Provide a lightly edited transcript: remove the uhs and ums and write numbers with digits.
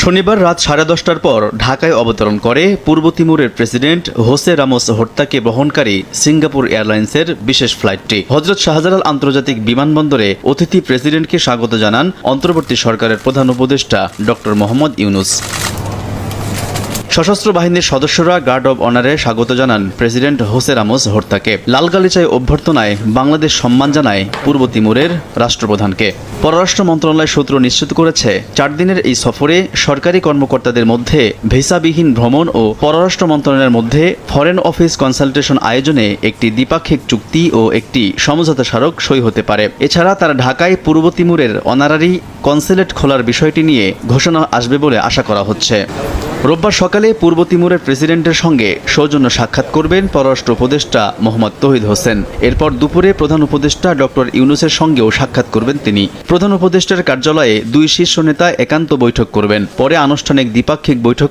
শনিবার রাত 10:30টার পর ঢাকায় অবতরণ করে পূর্ব তিমুরের প্রেসিডেন্ট হোসে রামোস হর্তাকে বহনকারী সিঙ্গাপুর এয়ারলাইন্সের বিশেষ ফ্লাইটটি হযরত শাহজালাল আন্তর্জাতিক বিমানবন্দরে অতিথি প্রেসিডেন্টকে স্বাগত জানান অন্তর্বর্তী সরকারের প্রধান উপদেষ্টা ডক্টর মোহাম্মদ ইউনূস। সশস্ত্র বাহিনীর সদস্যরা গার্ড অব অনারে স্বাগত জানান প্রেসিডেন্ট হোসে রামোস হর্তাকে। লালগালিচায় অভ্যর্থনায় বাংলাদেশ সম্মান জানায় পূর্ব তিমুরের রাষ্ট্রপ্রধানকে। পররাষ্ট্র মন্ত্রণালয় সূত্র নিশ্চিত করেছে 4 দিনের এই সফরে সরকারি কর্মকর্তাদের মধ্যে ভিসাবিহীন ভ্রমণ ও পররাষ্ট্র মন্ত্রণালয়ের মধ্যে ফরেন অফিস কনসালটেশন আয়োজনে একটি দ্বিপাক্ষিক চুক্তি ও একটি সমঝোতা স্মারক সই হতে পারে। এছাড়া তারা ঢাকায় পূর্ব তিমুরের অনারারি কনসুলেট খোলার বিষয়টি নিয়ে ঘোষণা আসবে বলে আশা করা হচ্ছে। রোববার সকালে পূর্ব তিমুরের প্রেসিডেন্টের সঙ্গে সৌজন্য সাক্ষাৎ করবেন পররাষ্ট্র উপদেষ্টা মোহাম্মদ তৌহিদ হোসেন। এরপর দুপুরে প্রধান উপদেষ্টা ডক্টর ইউনূসের সঙ্গেও সাক্ষাৎ করবেন তিনি। প্রধান উপদেষ্টার কার্যালয়ে 2 শীর্ষ নেতা একান্ত বৈঠক করবেন। পরে আনুষ্ঠানিক দ্বিপাক্ষিক বৈঠক